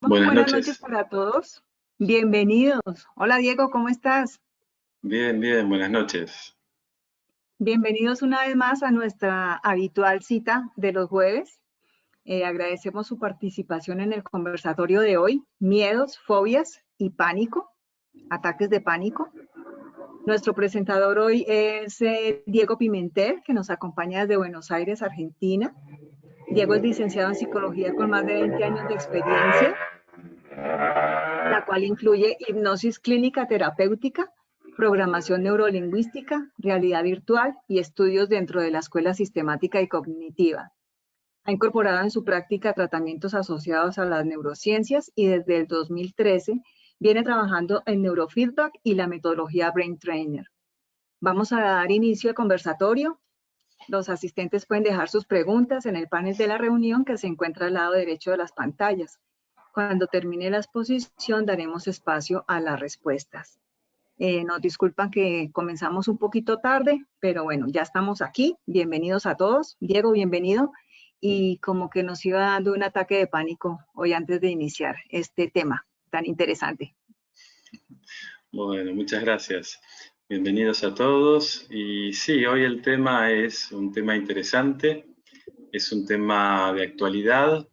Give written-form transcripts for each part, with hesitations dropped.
Muy Buenas buenas noches noches. para todos. Bienvenidos. Hola Diego, ¿cómo estás? Bien, bien, buenas noches. Bienvenidos una vez más a nuestra habitual cita de los jueves. Agradecemos su participación en el conversatorio de hoy, miedos, fobias y pánico, ataques de pánico. Nuestro presentador hoy es Diego Pimentel, que nos acompaña desde Buenos Aires, Argentina. Diego es licenciado en psicología con más de 20 años de experiencia, la cual incluye hipnosis clínica terapéutica, programación neurolingüística, realidad virtual y estudios dentro de la escuela sistemática y cognitiva. Ha incorporado en su práctica tratamientos asociados a las neurociencias y desde el 2013 viene trabajando en neurofeedback y la metodología Brain Trainer. Vamos a dar inicio al conversatorio. Los asistentes pueden dejar sus preguntas en el panel de la reunión que se encuentra al lado derecho de las pantallas. Cuando termine la exposición daremos espacio a las respuestas. Nos disculpan que comenzamos un poquito tarde, pero bueno, ya estamos aquí. Bienvenidos a todos. Diego, bienvenido. Y como que nos iba dando un ataque de pánico hoy antes de iniciar este tema tan interesante. Bueno, muchas gracias. Bienvenidos a todos. Y sí, hoy el tema es un tema interesante, es un tema de actualidad.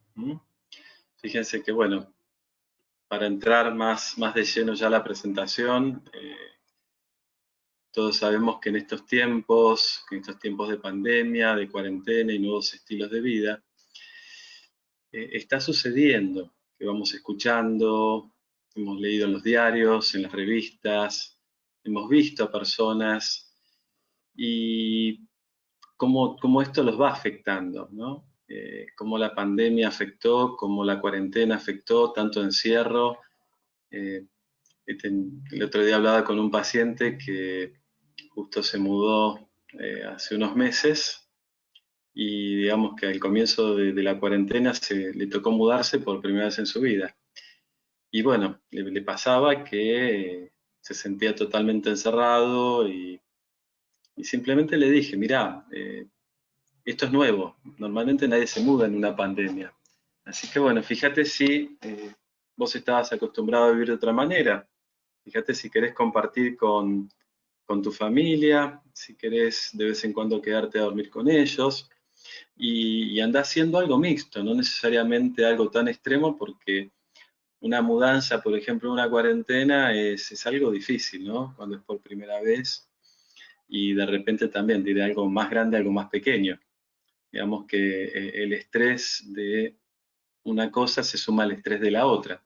Fíjense que, bueno, para entrar más de lleno ya a la presentación, todos sabemos que en estos tiempos de pandemia, de cuarentena y nuevos estilos de vida, está sucediendo, que vamos escuchando, hemos leído en los diarios, en las revistas, hemos visto a personas y cómo esto los va afectando, ¿no? Cómo la pandemia afectó, cómo la cuarentena afectó, tanto encierro. Eh, el otro día hablaba con un paciente que justo se mudó hace unos meses y digamos que al comienzo de la cuarentena le tocó mudarse por primera vez en su vida. Y bueno, le pasaba que se sentía totalmente encerrado y simplemente le dije, mirá, esto es nuevo, normalmente nadie se muda en una pandemia. Así que bueno, fíjate si vos estabas acostumbrado a vivir de otra manera, fíjate si querés compartir con tu familia, si querés de vez en cuando quedarte a dormir con ellos, y andá haciendo algo mixto, no necesariamente algo tan extremo, porque una mudanza, por ejemplo, una cuarentena es algo difícil, ¿no? Cuando es por primera vez y de repente también tiene algo más grande, algo más pequeño. Digamos que el estrés de una cosa se suma al estrés de la otra.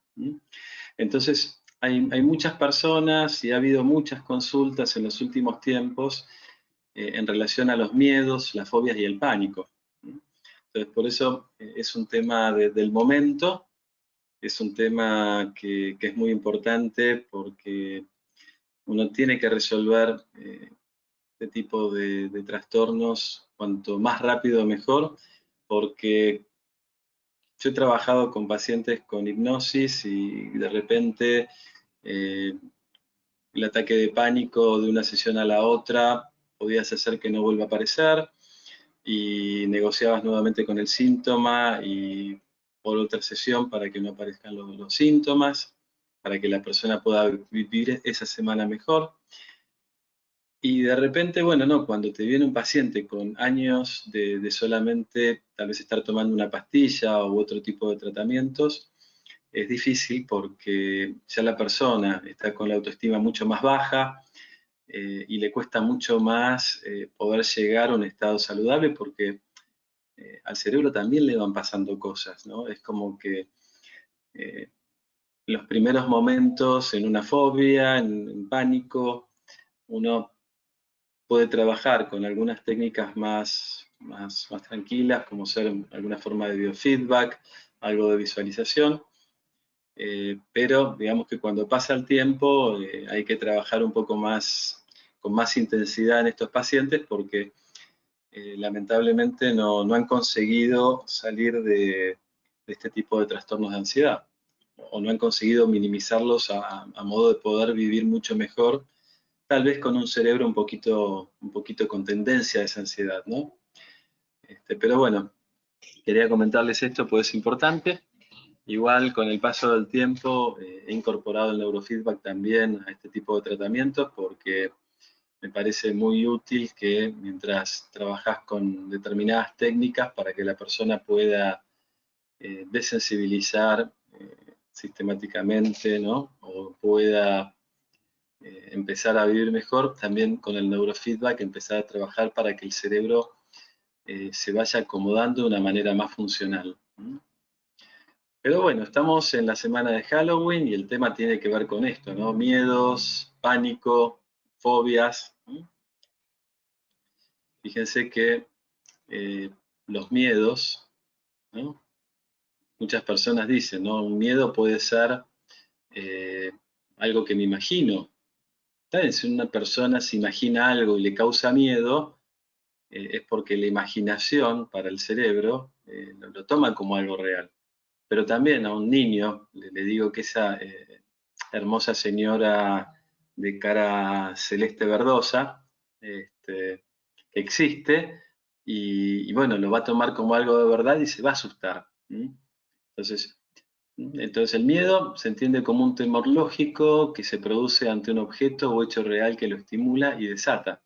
Entonces, hay muchas personas y ha habido muchas consultas en los últimos tiempos en relación a los miedos, las fobias y el pánico. Entonces, por eso es un tema del momento, es un tema que es muy importante porque uno tiene que resolver este tipo de trastornos cuanto más rápido mejor, porque yo he trabajado con pacientes con hipnosis y de repente eh, el ataque de pánico de una sesión a la otra podías hacer que no vuelva a aparecer y negociabas nuevamente con el síntoma y por otra sesión para que no aparezcan los síntomas, para que la persona pueda vivir esa semana mejor. Y de repente, bueno, no, cuando te viene un paciente con años de solamente tal vez estar tomando una pastilla u otro tipo de tratamientos, es difícil porque ya la persona está con la autoestima mucho más baja y le cuesta mucho más poder llegar a un estado saludable porque al cerebro también le van pasando cosas, ¿no? Es como que eh, los primeros momentos en una fobia, en pánico, uno puede trabajar con algunas técnicas más tranquilas, como ser alguna forma de biofeedback, algo de visualización, pero digamos que cuando pasa el tiempo hay que trabajar un poco más, con más intensidad en estos pacientes porque lamentablemente no han conseguido salir de este tipo de trastornos de ansiedad o no han conseguido minimizarlos a modo de poder vivir mucho mejor, tal vez con un cerebro un poquito con tendencia a esa ansiedad, ¿no? Pero bueno, quería comentarles esto, pues es importante. Igual con el paso del tiempo he incorporado el neurofeedback también a este tipo de tratamientos porque me parece muy útil que mientras trabajas con determinadas técnicas para que la persona pueda desensibilizar sistemáticamente, ¿no? O pueda empezar a vivir mejor, también con el neurofeedback empezar a trabajar para que el cerebro se vaya acomodando de una manera más funcional. Pero bueno, estamos en la semana de Halloween y el tema tiene que ver con esto, ¿no? Miedos, pánico, fobias. Fíjense que los miedos, ¿no? Muchas personas dicen, ¿no? Un miedo puede ser algo que me imagino. ¿Saben? Si una persona se imagina algo y le causa miedo, es porque la imaginación para el cerebro lo toma como algo real. Pero también a un niño le digo que esa hermosa señora de cara celeste verdosa que existe y bueno, lo va a tomar como algo de verdad y se va a asustar. Entonces, el miedo se entiende como un temor lógico que se produce ante un objeto o hecho real que lo estimula y desata.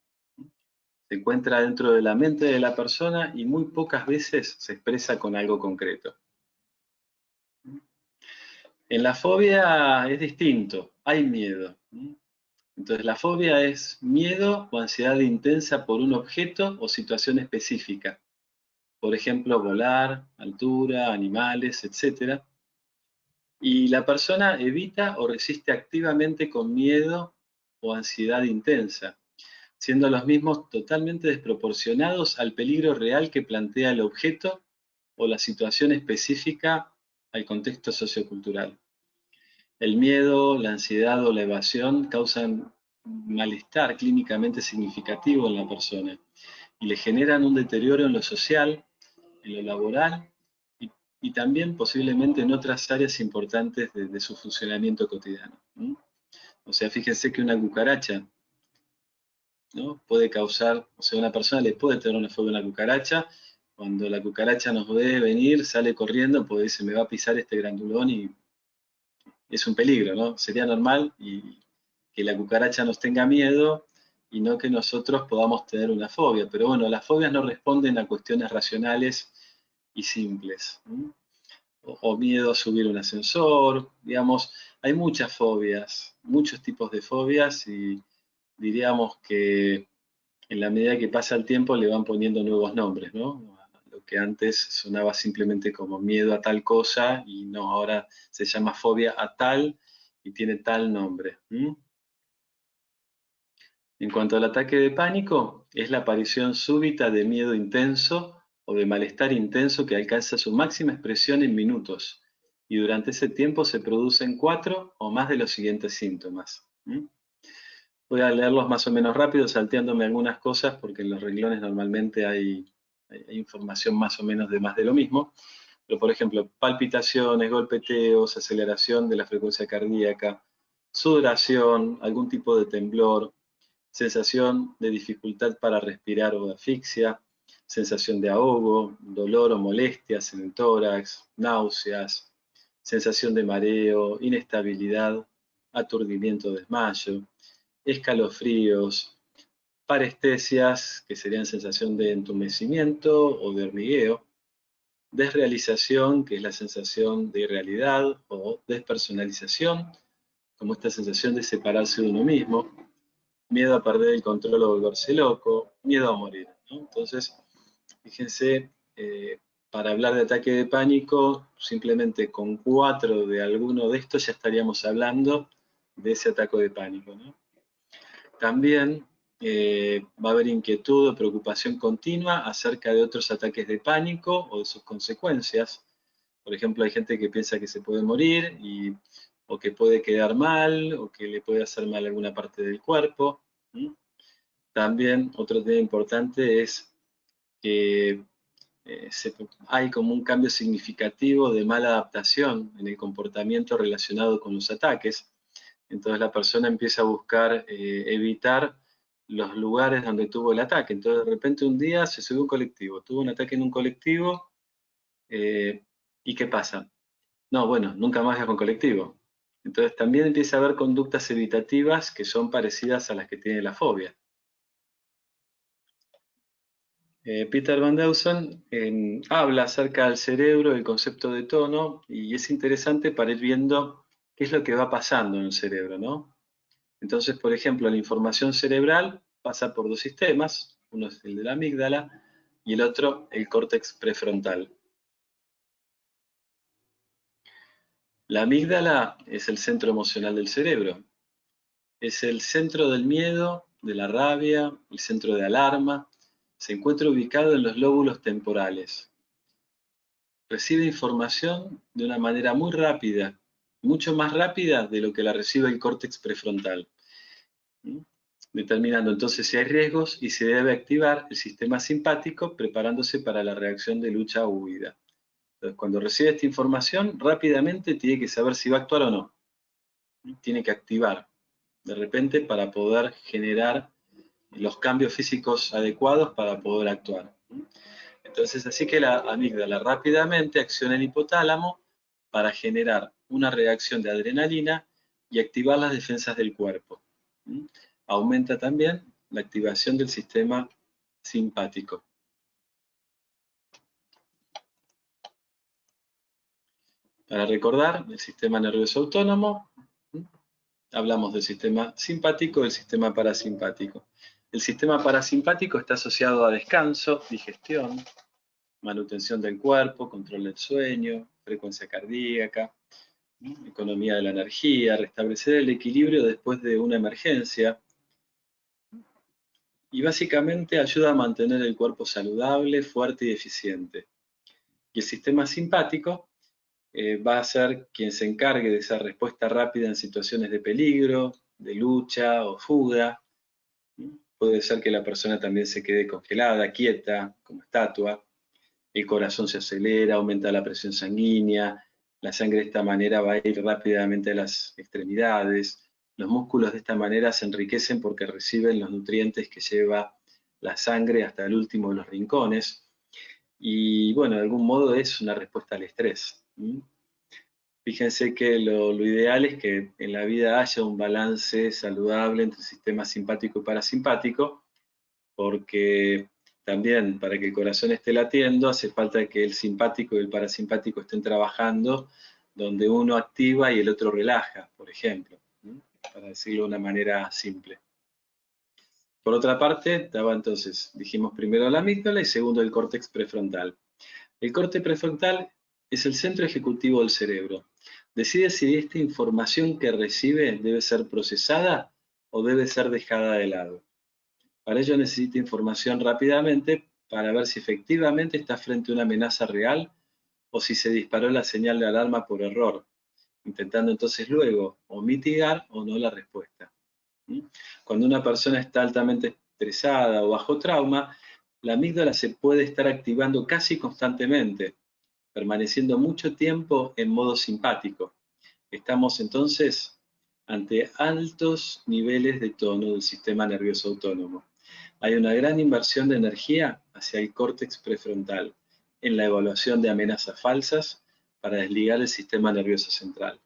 Se encuentra dentro de la mente de la persona y muy pocas veces se expresa con algo concreto. En la fobia es distinto, hay miedo. Entonces la fobia es miedo o ansiedad intensa por un objeto o situación específica. Por ejemplo, volar, altura, animales, etc. Y la persona evita o resiste activamente con miedo o ansiedad intensa, siendo los mismos totalmente desproporcionados al peligro real que plantea el objeto o la situación específica al contexto sociocultural. El miedo, la ansiedad o la evasión causan malestar clínicamente significativo en la persona y le generan un deterioro en lo social, en lo laboral y también posiblemente en otras áreas importantes de su funcionamiento cotidiano. O sea, fíjense que una cucaracha, ¿no? Puede causar, o sea, una persona le puede tener una fobia a una cucaracha, cuando la cucaracha nos ve venir, sale corriendo, pues dice, me va a pisar este grandulón y es un peligro, ¿no? Sería normal y que la cucaracha nos tenga miedo y no que nosotros podamos tener una fobia. Pero bueno, las fobias no responden a cuestiones racionales y simples. O miedo a subir un ascensor, digamos, hay muchas fobias, muchos tipos de fobias y diríamos que en la medida que pasa el tiempo le van poniendo nuevos nombres, ¿no? Lo que antes sonaba simplemente como miedo a tal cosa y no, ahora se llama fobia a tal y tiene tal nombre. En cuanto al ataque de pánico, es la aparición súbita de miedo intenso o de malestar intenso que alcanza su máxima expresión en minutos y durante ese tiempo se producen 4 o más de los siguientes síntomas. Voy a leerlos más o menos rápido, salteándome algunas cosas, porque en los renglones normalmente hay información más o menos de más de lo mismo. Pero, por ejemplo, palpitaciones, golpeteos, aceleración de la frecuencia cardíaca, sudoración, algún tipo de temblor, sensación de dificultad para respirar o de asfixia, sensación de ahogo, dolor o molestias en el tórax, náuseas, sensación de mareo, inestabilidad, aturdimiento, desmayo, escalofríos, parestesias, que serían sensación de entumecimiento o de hormigueo, desrealización, que es la sensación de irrealidad o despersonalización, como esta sensación de separarse de uno mismo, miedo a perder el control o volverse loco, miedo a morir, ¿no? Entonces, fíjense, para hablar de ataque de pánico, simplemente con 4 de alguno de estos ya estaríamos hablando de ese ataque de pánico, ¿no? También va a haber inquietud o preocupación continua acerca de otros ataques de pánico o de sus consecuencias. Por ejemplo, hay gente que piensa que se puede morir o que puede quedar mal o que le puede hacer mal alguna parte del cuerpo. También otro tema importante es que hay como un cambio significativo de mala adaptación en el comportamiento relacionado con los ataques. Entonces la persona empieza a buscar evitar los lugares donde tuvo el ataque. Entonces de repente un día se subió un colectivo, tuvo un ataque en un colectivo, ¿y qué pasa? No, bueno, nunca más viajo en colectivo. Entonces también empieza a haber conductas evitativas que son parecidas a las que tiene la fobia. Peter Van Deusen habla acerca del cerebro, del concepto de tono, y es interesante para ir viendo qué es lo que va pasando en el cerebro, ¿no? Entonces, por ejemplo, la información cerebral pasa por dos sistemas, uno es el de la amígdala y el otro el córtex prefrontal. La amígdala es el centro emocional del cerebro, es el centro del miedo, de la rabia, el centro de alarma, se encuentra ubicado en los lóbulos temporales. Recibe información de una manera muy rápida, mucho más rápida de lo que la recibe el córtex prefrontal, ¿sí? Determinando entonces si hay riesgos y se debe activar el sistema simpático preparándose para la reacción de lucha o huida. Entonces, cuando recibe esta información, rápidamente tiene que saber si va a actuar o no. Tiene que activar de repente para poder generar los cambios físicos adecuados para poder actuar. Entonces, así que la amígdala rápidamente acciona el hipotálamo para generar una reacción de adrenalina y activar las defensas del cuerpo. Aumenta también la activación del sistema simpático. Para recordar, el sistema nervioso autónomo, hablamos del sistema simpático y del sistema parasimpático. El sistema parasimpático está asociado a descanso, digestión, manutención del cuerpo, control del sueño, frecuencia cardíaca, economía de la energía, restablecer el equilibrio después de una emergencia y básicamente ayuda a mantener el cuerpo saludable, fuerte y eficiente. Y el sistema simpático va a ser quien se encargue de esa respuesta rápida en situaciones de peligro, de lucha o fuga. Puede ser que la persona también se quede congelada, quieta, como estatua. El corazón se acelera, aumenta la presión sanguínea, la sangre de esta manera va a ir rápidamente a las extremidades, los músculos de esta manera se enriquecen porque reciben los nutrientes que lleva la sangre hasta el último de los rincones, y bueno, de algún modo es una respuesta al estrés. Fíjense que lo ideal es que en la vida haya un balance saludable entre el sistema simpático y parasimpático, porque también para que el corazón esté latiendo hace falta que el simpático y el parasimpático estén trabajando, donde uno activa y el otro relaja, por ejemplo, para decirlo de una manera simple. Por otra parte, estaba entonces, dijimos primero la amígdala y segundo el córtex prefrontal. El córtex prefrontal es el centro ejecutivo del cerebro. Decide si esta información que recibe debe ser procesada o debe ser dejada de lado. Para ello necesita información rápidamente para ver si efectivamente está frente a una amenaza real o si se disparó la señal de alarma por error, intentando entonces luego o mitigar o no la respuesta. Cuando una persona está altamente estresada o bajo trauma, la amígdala se puede estar activando casi constantemente, permaneciendo mucho tiempo en modo simpático. Estamos entonces ante altos niveles de tono del sistema nervioso autónomo. Hay una gran inversión de energía hacia el córtex prefrontal en la evaluación de amenazas falsas para desligar el sistema nervioso central.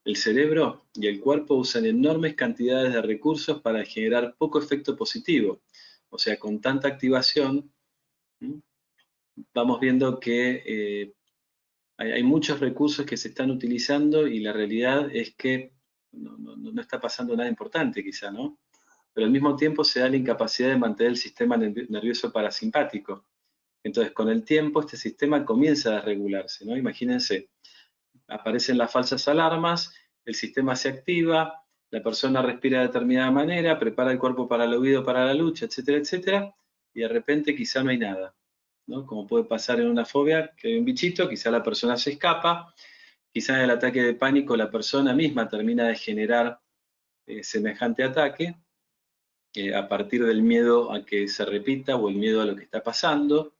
El cerebro y el cuerpo usan enormes cantidades de recursos para generar poco efecto positivo. O sea, con tanta activación, vamos viendo que hay muchos recursos que se están utilizando y la realidad es que no está pasando nada importante quizá, ¿no? Pero al mismo tiempo se da la incapacidad de mantener el sistema nervioso parasimpático. Entonces, con el tiempo, este sistema comienza a desregularse, ¿no? Imagínense, aparecen las falsas alarmas, el sistema se activa, la persona respira de determinada manera, prepara el cuerpo para el huido, para la lucha, etcétera, etcétera, y de repente quizá no hay nada, ¿no? Como puede pasar en una fobia, que hay un bichito, quizá la persona se escapa, quizá en el ataque de pánico la persona misma termina de generar semejante ataque, a partir del miedo a que se repita o el miedo a lo que está pasando.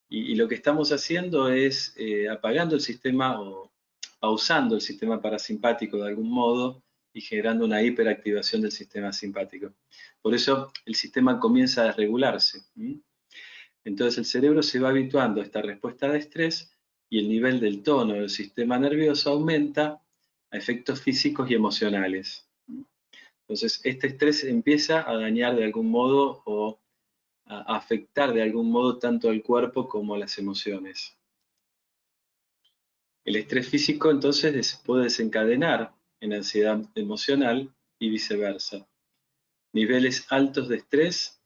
Y lo que estamos haciendo es apagando el sistema o pausando el sistema parasimpático de algún modo y generando una hiperactivación del sistema simpático. Por eso el sistema comienza a desregularse. Entonces el cerebro se va habituando a esta respuesta de estrés y el nivel del tono del sistema nervioso aumenta a efectos físicos y emocionales. Entonces, este estrés empieza a dañar de algún modo o a afectar de algún modo tanto al cuerpo como a las emociones. El estrés físico entonces puede desencadenar en ansiedad emocional y viceversa. Niveles altos de estrés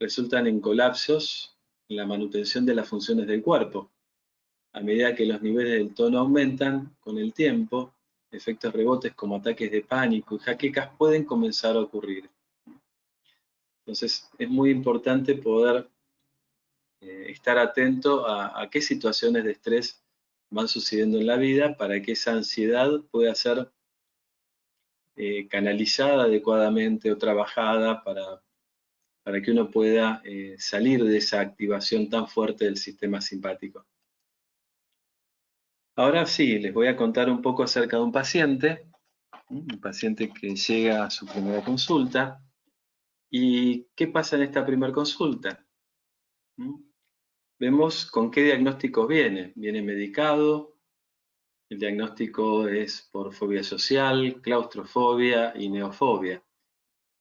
resultan en colapsos en la manutención de las funciones del cuerpo. A medida que los niveles del tono aumentan con el tiempo, efectos rebotes como ataques de pánico y jaquecas pueden comenzar a ocurrir. Entonces es muy importante poder estar atento a qué situaciones de estrés van sucediendo en la vida para que esa ansiedad pueda ser canalizada adecuadamente o trabajada para que uno pueda salir de esa activación tan fuerte del sistema simpático. Ahora sí, les voy a contar un poco acerca de un paciente que llega a su primera consulta. ¿Y qué pasa en esta primera consulta? Vemos con qué diagnóstico viene. Viene medicado, el diagnóstico es por fobia social, claustrofobia y neofobia.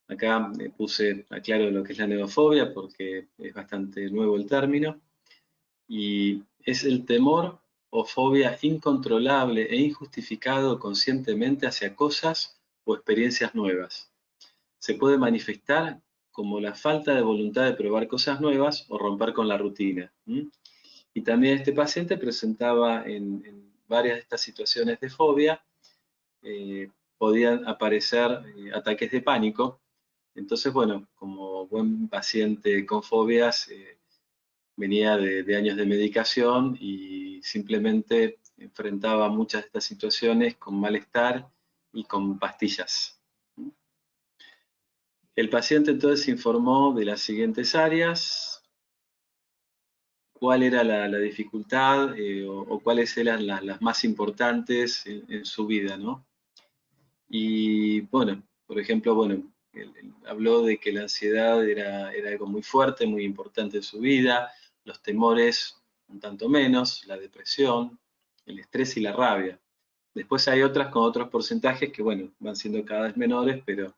Acá puse aclaro lo que es la neofobia porque es bastante nuevo el término. Y es el temor o fobia incontrolable e injustificado conscientemente hacia cosas o experiencias nuevas. Se puede manifestar como la falta de voluntad de probar cosas nuevas o romper con la rutina. Y también este paciente presentaba en varias de estas situaciones de fobia, podían aparecer ataques de pánico. Entonces, bueno, como buen paciente con fobias, venía de años de medicación y simplemente enfrentaba muchas de estas situaciones con malestar y con pastillas. El paciente entonces informó de las siguientes áreas, cuál era la dificultad o cuáles eran las más importantes en su vida, ¿no? Y bueno, por ejemplo, bueno, él habló de que la ansiedad era algo muy fuerte, muy importante en su vida, los temores un tanto menos, la depresión, el estrés y la rabia. Después hay otras con otros porcentajes que, bueno, van siendo cada vez menores, pero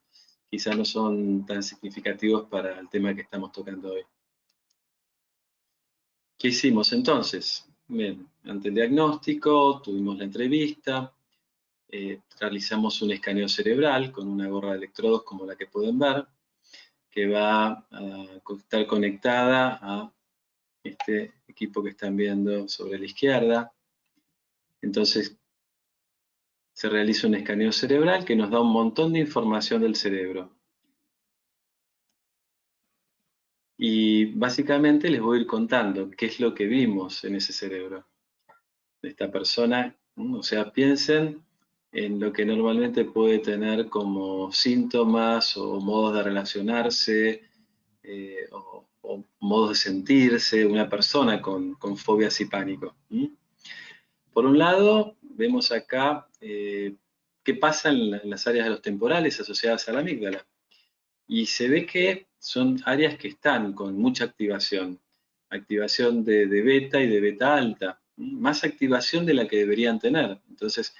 quizás no son tan significativos para el tema que estamos tocando hoy. ¿Qué hicimos entonces? Bien, ante el diagnóstico, tuvimos la entrevista, realizamos un escaneo cerebral con una gorra de electrodos como la que pueden ver, que va a estar conectada a este equipo que están viendo sobre la izquierda. Entonces, se realiza un escaneo cerebral que nos da un montón de información del cerebro. Y básicamente les voy a ir contando qué es lo que vimos en ese cerebro de esta persona. O sea, piensen en lo que normalmente puede tener como síntomas o modos de relacionarse o modos de sentirse una persona con fobias y pánico. Por un lado, vemos acá qué pasa en las áreas de los temporales asociadas a la amígdala. Y se ve que son áreas que están con mucha activación. Activación de beta y de beta alta. Más activación de la que deberían tener. Entonces,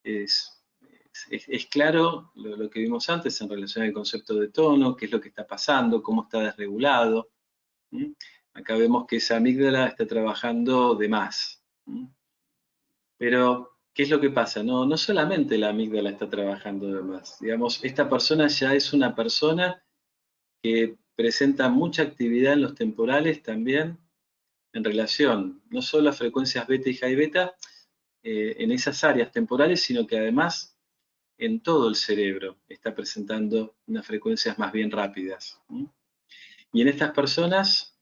es claro lo que vimos antes en relación al concepto de tono, qué es lo que está pasando, cómo está desregulado. Acá vemos que esa amígdala está trabajando de más. Pero, ¿qué es lo que pasa? No solamente la amígdala está trabajando de más. Digamos, esta persona ya es una persona que presenta mucha actividad en los temporales también en relación no solo a frecuencias beta y high beta en esas áreas temporales, sino que además en todo el cerebro está presentando unas frecuencias más bien rápidas. Y en estas personas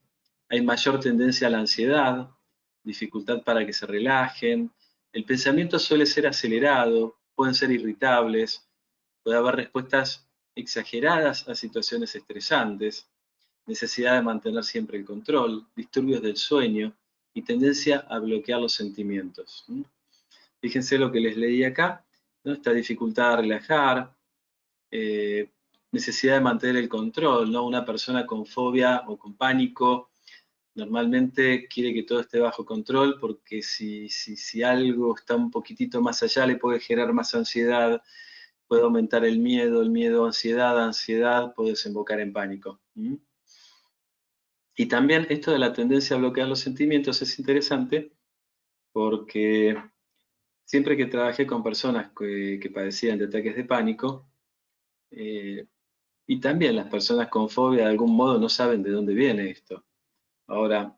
hay mayor tendencia a la ansiedad, dificultad para que se relajen, el pensamiento suele ser acelerado, pueden ser irritables, puede haber respuestas exageradas a situaciones estresantes, necesidad de mantener siempre el control, disturbios del sueño y tendencia a bloquear los sentimientos. Fíjense lo que les leí acá, ¿no? Esta dificultad a relajar, necesidad de mantener el control, ¿no? Una persona con fobia o con pánico normalmente quiere que todo esté bajo control, porque si algo está un poquitito más allá le puede generar más ansiedad, puede aumentar el miedo, ansiedad puede desembocar en pánico. Y también esto de la tendencia a bloquear los sentimientos es interesante porque siempre que trabajé con personas que padecían de ataques de pánico, y también las personas con fobia de algún modo no saben de dónde viene esto. Ahora,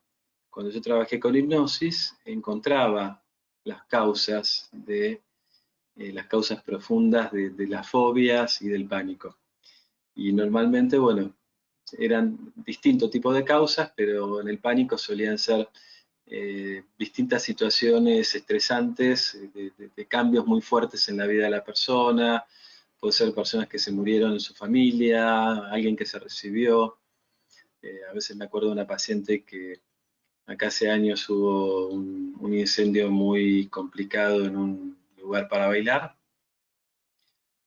cuando yo trabajé con hipnosis, encontraba las causas las causas profundas de las fobias y del pánico. Y normalmente, bueno, eran distintos tipos de causas, pero en el pánico solían ser distintas situaciones estresantes, de cambios muy fuertes en la vida de la persona, puede ser personas que se murieron en su familia, alguien que se recibió. A veces me acuerdo de una paciente que acá hace años hubo un incendio muy complicado en un lugar para bailar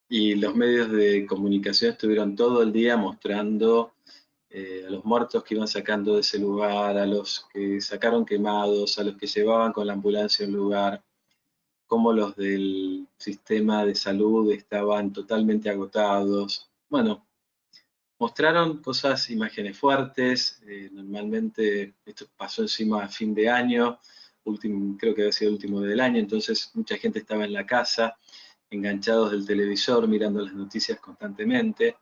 y los medios de comunicación estuvieron todo el día mostrando a los muertos que iban sacando de ese lugar, a los que sacaron quemados, a los que llevaban con la ambulancia a un lugar, cómo los del sistema de salud estaban totalmente agotados. Bueno, mostraron cosas, imágenes fuertes, normalmente esto pasó encima a fin de año, creo que había sido el último del año, entonces mucha gente estaba en la casa, enganchados del televisor, mirando las noticias constantemente.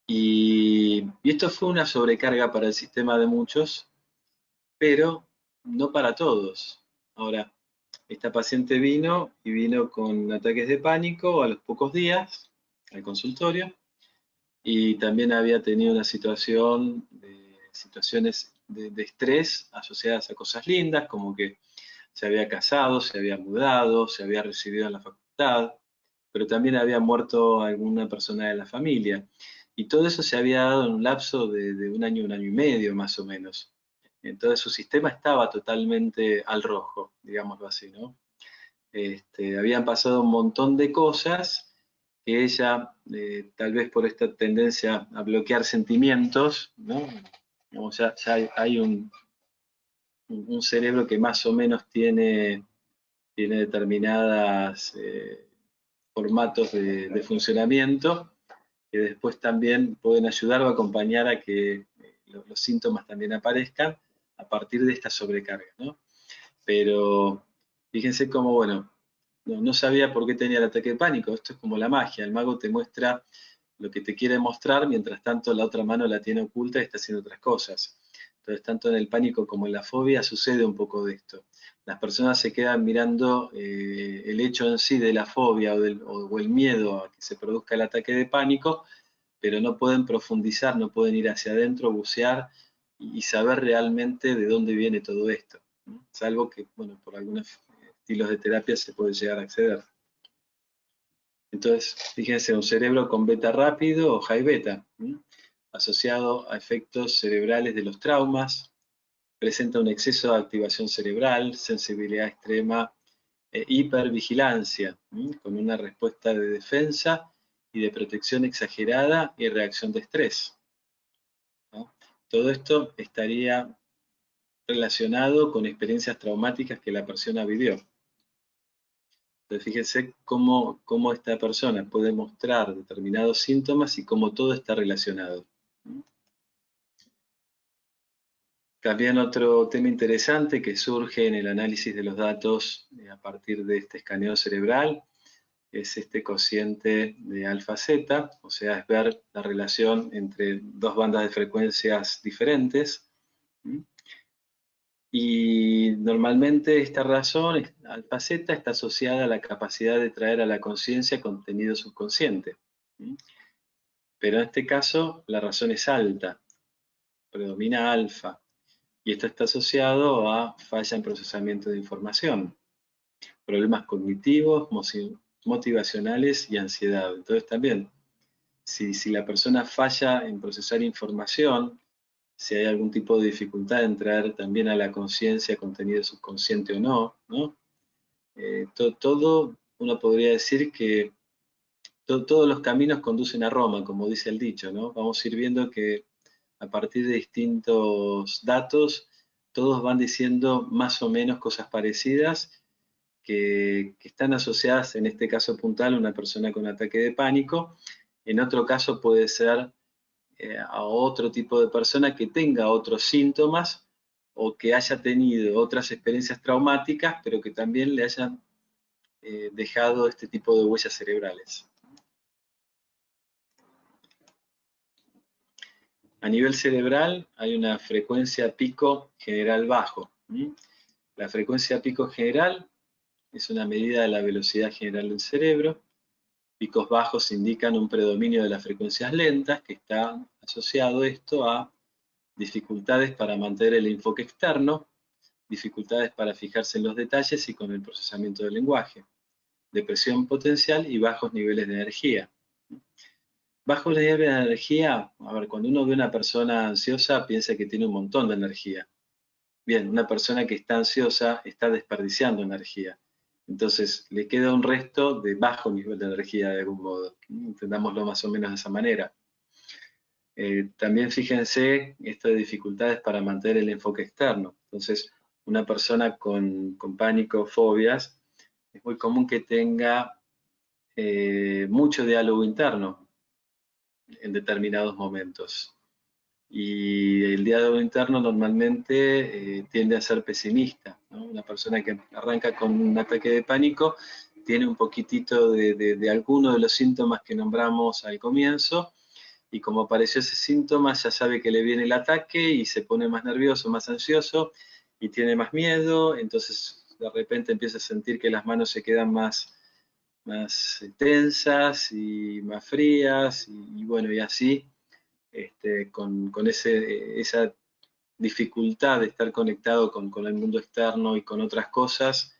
Y esto fue una sobrecarga para el sistema de muchos, pero no para todos. Ahora, esta paciente vino con ataques de pánico a los pocos días al consultorio y también había tenido una situaciones de estrés asociadas a cosas lindas, como que se había casado, se había mudado, se había recibido en la facultad, pero también había muerto alguna persona de la familia. Y todo eso se había dado en un lapso de un año y medio más o menos. Entonces su sistema estaba totalmente al rojo, digámoslo así, ¿no? Habían pasado un montón de cosas que ella, tal vez por esta tendencia a bloquear sentimientos, ¿no? Digamos, ya hay un cerebro que más o menos tiene determinadas formatos de funcionamiento que después también pueden ayudar o acompañar a que los síntomas también aparezcan a partir de esta sobrecarga, ¿no? Pero fíjense cómo, bueno, no sabía por qué tenía el ataque de pánico. Esto es como la magia, el mago te muestra lo que te quiere mostrar, mientras tanto la otra mano la tiene oculta y está haciendo otras cosas. Entonces, tanto en el pánico como en la fobia sucede un poco de esto. Las personas se quedan mirando el hecho en sí de la fobia o el miedo a que se produzca el ataque de pánico, pero no pueden profundizar, no pueden ir hacia adentro, bucear y saber realmente de dónde viene todo esto, ¿no? Salvo que, bueno, por algunos estilos de terapia se puede llegar a acceder. Entonces, fíjense, un cerebro con beta rápido o high beta, asociado a efectos cerebrales de los traumas, presenta un exceso de activación cerebral, sensibilidad extrema e hipervigilancia, con una respuesta de defensa y de protección exagerada y reacción de estrés, ¿no? Todo esto estaría relacionado con experiencias traumáticas que la persona vivió. Entonces, fíjense cómo esta persona puede mostrar determinados síntomas y cómo todo está relacionado. También otro tema interesante que surge en el análisis de los datos a partir de este escaneo cerebral es este cociente de alfa-zeta, o sea, es ver la relación entre dos bandas de frecuencias diferentes. Y normalmente esta razón, alfa-zeta, está asociada a la capacidad de traer a la conciencia contenido subconsciente. Pero en este caso la razón es alta, predomina alfa, y esto está asociado a falla en procesamiento de información, problemas cognitivos, motivacionales y ansiedad. Entonces también, si la persona falla en procesar información, si hay algún tipo de dificultad en traer también a la conciencia contenido subconsciente o no, ¿no? Todo, uno podría decir que todos los caminos conducen a Roma, como dice el dicho, ¿no? Vamos a ir viendo que a partir de distintos datos todos van diciendo más o menos cosas parecidas que están asociadas, en este caso puntual, a una persona con ataque de pánico. En otro caso puede ser a otro tipo de persona que tenga otros síntomas o que haya tenido otras experiencias traumáticas, pero que también le hayan dejado este tipo de huellas cerebrales. A nivel cerebral hay una frecuencia pico general bajo. La frecuencia pico general es una medida de la velocidad general del cerebro. Picos bajos indican un predominio de las frecuencias lentas, que está asociado esto a dificultades para mantener el enfoque externo, dificultades para fijarse en los detalles y con el procesamiento del lenguaje, depresión potencial y bajos niveles de energía. Bajos niveles de energía, a ver, cuando uno ve a una persona ansiosa piensa que tiene un montón de energía. Bien, una persona que está ansiosa está desperdiciando energía. Entonces, le queda un resto de bajo nivel de energía de algún modo. Entendámoslo más o menos de esa manera. También fíjense esto de dificultades para mantener el enfoque externo. Entonces, una persona con pánico, fobias, es muy común que tenga mucho diálogo interno en determinados momentos. Y el diálogo interno normalmente tiende a ser pesimista, ¿no? Una persona que arranca con un ataque de pánico tiene un poquitito de alguno de los síntomas que nombramos al comienzo, y como apareció ese síntoma ya sabe que le viene el ataque y se pone más nervioso, más ansioso y tiene más miedo. Entonces de repente empieza a sentir que las manos se quedan más tensas y más frías, y bueno, y así con esa dificultad de estar conectado con el mundo externo y con otras cosas,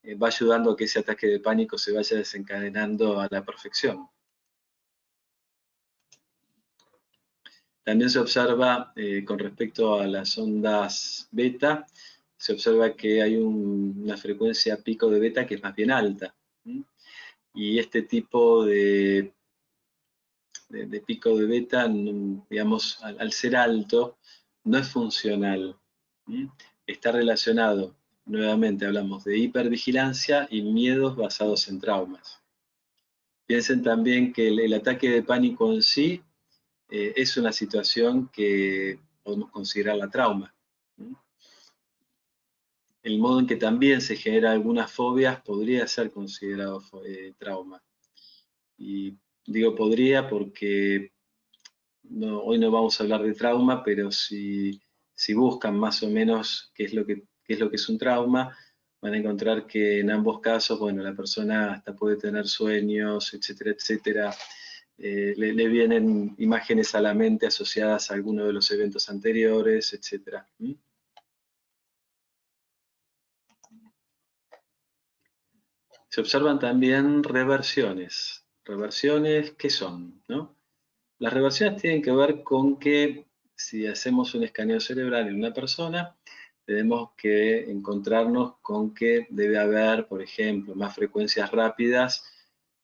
va ayudando a que ese ataque de pánico se vaya desencadenando a la perfección. También se observa, con respecto a las ondas beta, se observa que hay una frecuencia pico de beta que es más bien alta. Y este tipo de pico de beta, digamos, al ser alto, no es funcional. Está relacionado, nuevamente hablamos de hipervigilancia y miedos basados en traumas. Piensen también que el ataque de pánico en sí es una situación que podemos considerar la trauma. El modo en que también se genera algunas fobias podría ser considerado trauma. Y digo podría porque hoy no vamos a hablar de trauma, pero si buscan más o menos qué es lo que es un trauma, van a encontrar que en ambos casos, bueno, la persona hasta puede tener sueños, etcétera, etcétera. Le vienen imágenes a la mente asociadas a alguno de los eventos anteriores, etcétera. Se observan también reversiones. ¿Reversiones qué son? ¿No? Las reversiones tienen que ver con que si hacemos un escaneo cerebral en una persona, tenemos que encontrarnos con que debe haber, por ejemplo, más frecuencias rápidas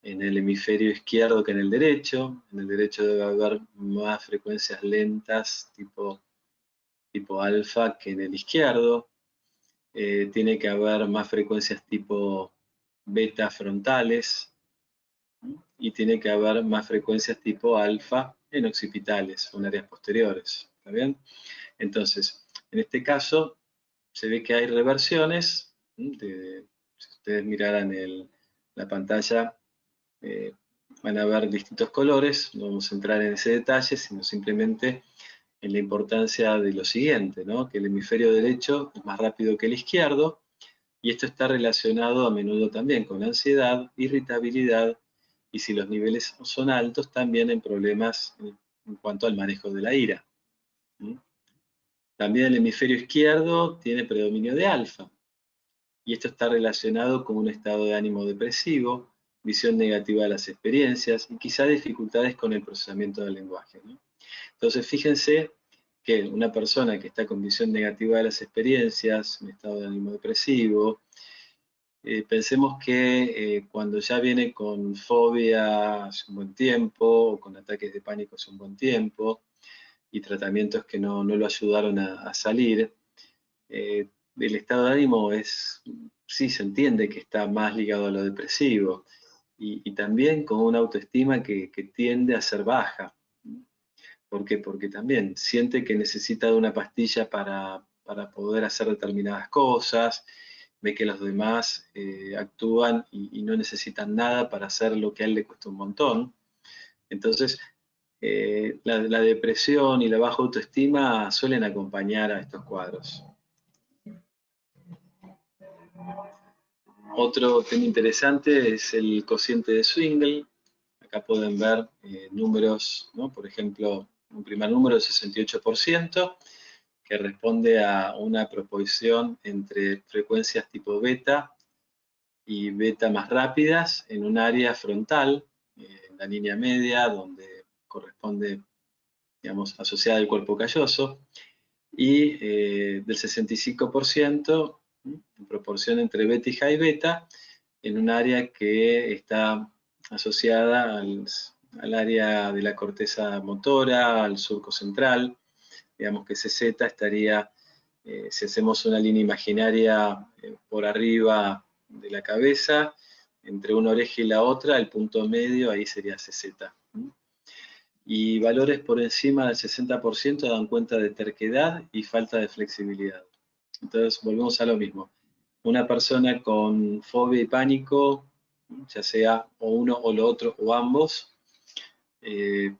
en el hemisferio izquierdo que en el derecho. En el derecho debe haber más frecuencias lentas tipo alfa que en el izquierdo. Tiene que haber más frecuencias tipo beta frontales, y tiene que haber más frecuencias tipo alfa en occipitales o en áreas posteriores. ¿Está bien? Entonces, en este caso, se ve que hay reversiones. Si ustedes miraran la pantalla, van a ver distintos colores. No vamos a entrar en ese detalle, sino simplemente en la importancia de lo siguiente, ¿no? Que el hemisferio derecho es más rápido que el izquierdo, y esto está relacionado a menudo también con ansiedad, irritabilidad, y si los niveles son altos, también en problemas en cuanto al manejo de la ira. También el hemisferio izquierdo tiene predominio de alfa, y esto está relacionado con un estado de ánimo depresivo, visión negativa de las experiencias y quizá dificultades con el procesamiento del lenguaje. Entonces, fíjense que una persona que está con visión negativa de las experiencias, un estado de ánimo depresivo, pensemos que cuando ya viene con fobia hace un buen tiempo, o con ataques de pánico hace un buen tiempo, y tratamientos que no lo ayudaron a salir, el estado de ánimo sí se entiende que está más ligado a lo depresivo, y también con una autoestima que tiende a ser baja. ¿Por qué? Porque también siente que necesita de una pastilla para poder hacer determinadas cosas, ve que los demás actúan y no necesitan nada para hacer lo que a él le cuesta un montón. Entonces, la depresión y la baja autoestima suelen acompañar a estos cuadros. Otro tema interesante es el cociente de Swingle. Acá pueden ver números, ¿no? Por ejemplo, un primer número es 68%, que responde a una proporción entre frecuencias tipo beta y beta más rápidas en un área frontal, en la línea media, donde corresponde, digamos, asociada al cuerpo calloso, y del 65% en proporción entre beta y high beta, en un área que está asociada al área de la corteza motora, al surco central. Digamos que CZ estaría, si hacemos una línea imaginaria por arriba de la cabeza, entre una oreja y la otra, el punto medio, ahí sería CZ. Y valores por encima del 60% dan cuenta de terquedad y falta de flexibilidad. Entonces, volvemos a lo mismo. Una persona con fobia y pánico, ya sea o uno o lo otro o ambos,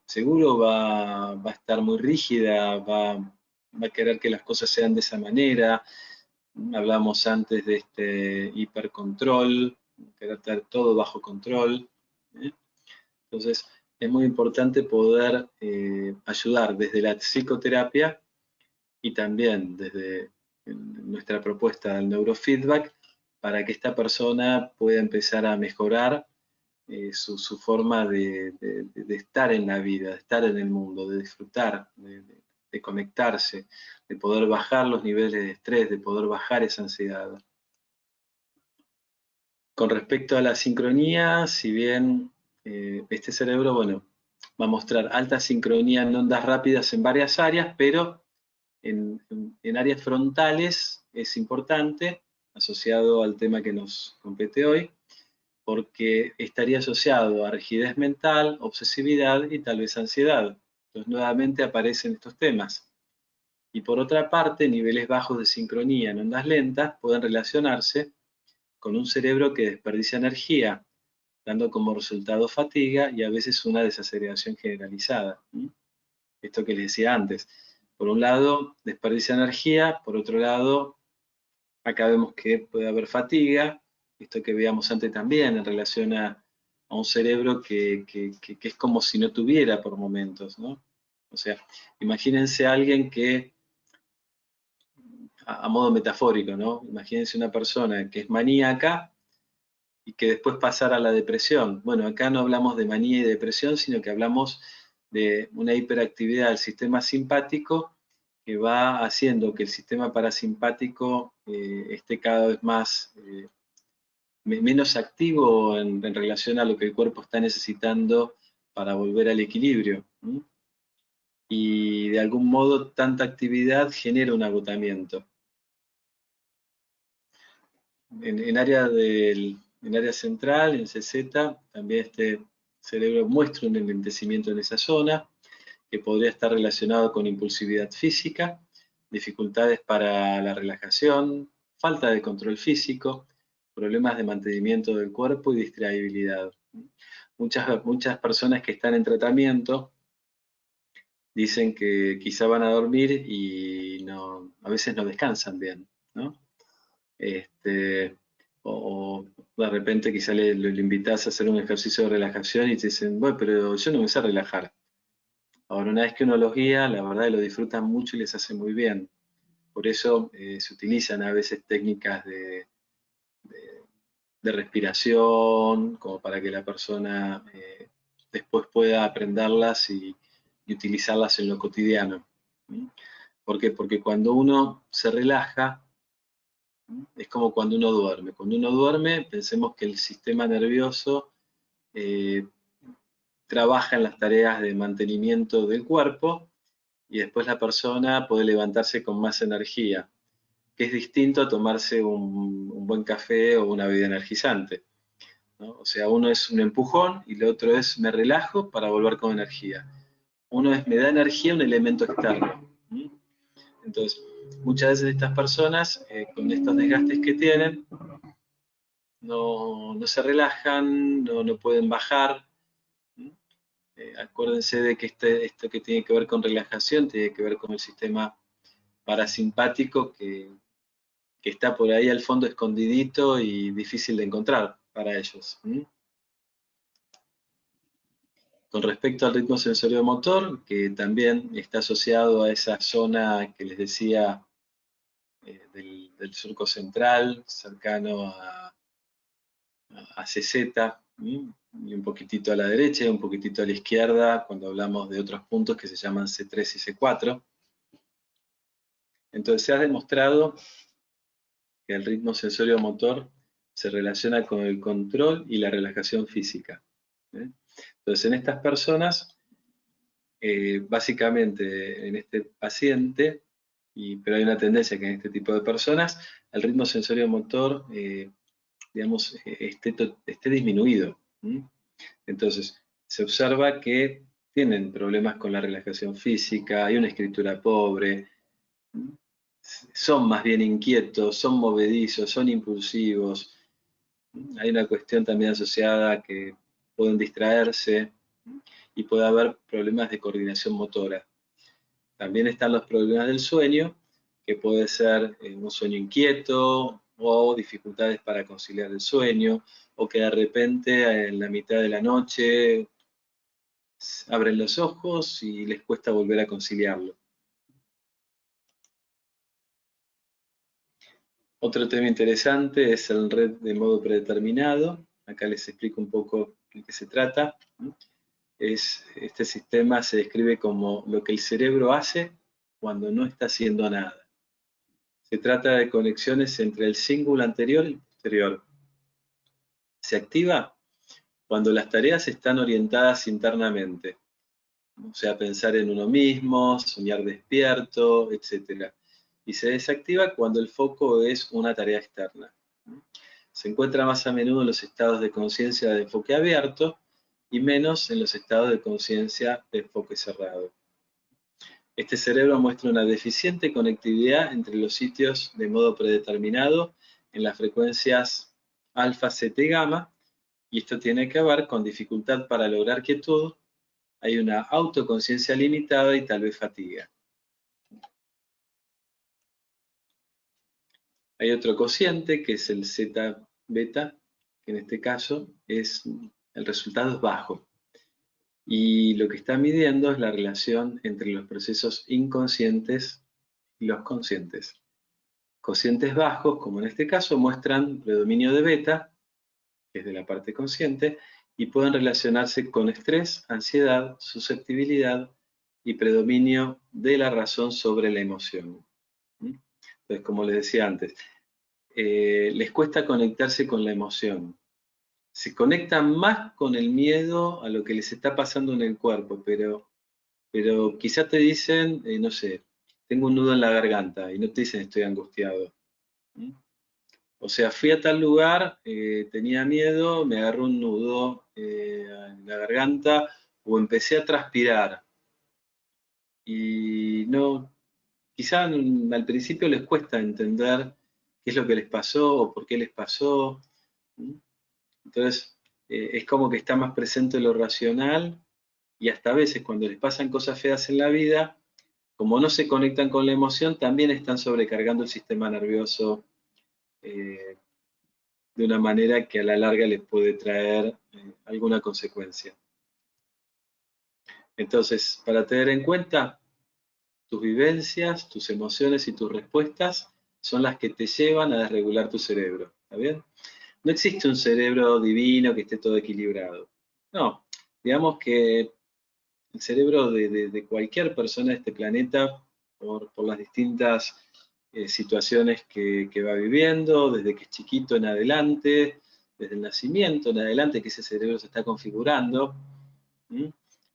seguro va a estar muy rígida, va a querer que las cosas sean de esa manera. Hablamos antes de este hipercontrol, querer tener todo bajo control. Entonces, es muy importante poder ayudar desde la psicoterapia y también desde nuestra propuesta del neurofeedback para que esta persona pueda empezar a mejorar su forma de estar en la vida, de estar en el mundo, de disfrutar, de conectarse, de poder bajar los niveles de estrés, de poder bajar esa ansiedad. Con respecto a la sincronía, si bien este cerebro, bueno, va a mostrar alta sincronía en ondas rápidas en varias áreas, pero en áreas frontales es importante, asociado al tema que nos compete hoy, porque estaría asociado a rigidez mental, obsesividad y tal vez ansiedad. Entonces nuevamente aparecen estos temas. Y por otra parte, niveles bajos de sincronía en ondas lentas pueden relacionarse con un cerebro que desperdicia energía, dando como resultado fatiga y a veces una desaceleración generalizada. Esto que les decía antes. Por un lado, desperdicia energía, por otro lado, acá vemos que puede haber fatiga, esto que veíamos antes también en relación a un cerebro que es como si no tuviera por momentos, ¿no? O sea, imagínense a alguien que, a modo metafórico, ¿no? Imagínense una persona que es maníaca y que después pasara a la depresión. Bueno, acá no hablamos de manía y depresión, sino que hablamos de una hiperactividad del sistema simpático que va haciendo que el sistema parasimpático esté cada vez menos activo en relación a lo que el cuerpo está necesitando para volver al equilibrio. Y de algún modo tanta actividad genera un agotamiento. En área central, en CZ, también este cerebro muestra un enlentecimiento en esa zona, que podría estar relacionado con impulsividad física, dificultades para la relajación, falta de control físico, problemas de mantenimiento del cuerpo y distraibilidad. Muchas personas que están en tratamiento dicen que quizá van a dormir y a veces no descansan bien, ¿no? O de repente quizá le invitas a hacer un ejercicio de relajación y te dicen, bueno, pero yo no me sé relajar. Ahora, una vez que uno los guía, la verdad lo disfrutan mucho y les hace muy bien. Por eso se utilizan a veces técnicas de respiración, como para que la persona después pueda aprenderlas y utilizarlas en lo cotidiano. ¿Por qué? Porque cuando uno se relaja, es como cuando uno duerme. Cuando uno duerme, pensemos que el sistema nervioso trabaja en las tareas de mantenimiento del cuerpo y después la persona puede levantarse con más energía. que es distinto a tomarse un buen café o una bebida energizante, ¿no? O sea, uno es un empujón y el otro es me relajo para volver con energía. Uno es me da energía un elemento externo. Entonces, muchas veces estas personas, con estos desgastes que tienen, no se relajan, no pueden bajar. Acuérdense de que esto que tiene que ver con relajación tiene que ver con el sistema parasimpático que está por ahí al fondo escondidito y difícil de encontrar para ellos. Con respecto al ritmo sensorio-motor, que también está asociado a esa zona que les decía del surco central, cercano a CZ, y un poquitito a la derecha y un poquitito a la izquierda, cuando hablamos de otros puntos que se llaman C3 y C4. Entonces se ha demostrado que el ritmo sensorio-motor se relaciona con el control y la relajación física. Entonces, en estas personas, básicamente en este paciente, pero hay una tendencia que en este tipo de personas, el ritmo sensorio-motor, digamos, esté disminuido. Entonces, se observa que tienen problemas con la relajación física, hay una escritura pobre, son más bien inquietos, son movedizos, son impulsivos. Hay una cuestión también asociada a que pueden distraerse y puede haber problemas de coordinación motora. También están los problemas del sueño, que puede ser un sueño inquieto o dificultades para conciliar el sueño, o que de repente en la mitad de la noche abren los ojos y les cuesta volver a conciliarlo. Otro tema interesante es el red de modo predeterminado. Acá les explico un poco de qué se trata. Este sistema se describe como lo que el cerebro hace cuando no está haciendo nada. Se trata de conexiones entre el cíngulo anterior y el posterior. Se activa cuando las tareas están orientadas internamente, o sea, pensar en uno mismo, soñar despierto, etc. Y se desactiva cuando el foco es una tarea externa. Se encuentra más a menudo en los estados de conciencia de enfoque abierto y menos en los estados de conciencia de enfoque cerrado. Este cerebro muestra una deficiente conectividad entre los sitios de modo predeterminado en las frecuencias alfa, zeta y gamma, y esto tiene que ver con dificultad para lograr quietud, hay una autoconciencia limitada y tal vez fatiga. Hay otro cociente que es el zeta beta, que en este caso el resultado es bajo. Y lo que está midiendo es la relación entre los procesos inconscientes y los conscientes. Cocientes bajos, como en este caso, muestran predominio de beta, que es de la parte consciente, y pueden relacionarse con estrés, ansiedad, susceptibilidad y predominio de la razón sobre la emoción. Entonces, como les decía antes, les cuesta conectarse con la emoción. Se conectan más con el miedo a lo que les está pasando en el cuerpo, pero quizás te dicen, no sé, tengo un nudo en la garganta, y no te dicen estoy angustiado. O sea, fui a tal lugar, tenía miedo, me agarró un nudo en la garganta, o empecé a transpirar. Y no, quizás al principio les cuesta entender qué es lo que les pasó o por qué les pasó. Entonces, es como que está más presente lo racional, y hasta a veces cuando les pasan cosas feas en la vida, como no se conectan con la emoción, también están sobrecargando el sistema nervioso de una manera que a la larga les puede traer alguna consecuencia. Entonces, para tener en cuenta, tus vivencias, tus emociones y tus respuestas son las que te llevan a desregular tu cerebro. ¿Está bien? No existe un cerebro divino que esté todo equilibrado. No, digamos que el cerebro de cualquier persona de este planeta, por las distintas situaciones que va viviendo, desde que es chiquito en adelante, desde el nacimiento en adelante, que ese cerebro se está configurando,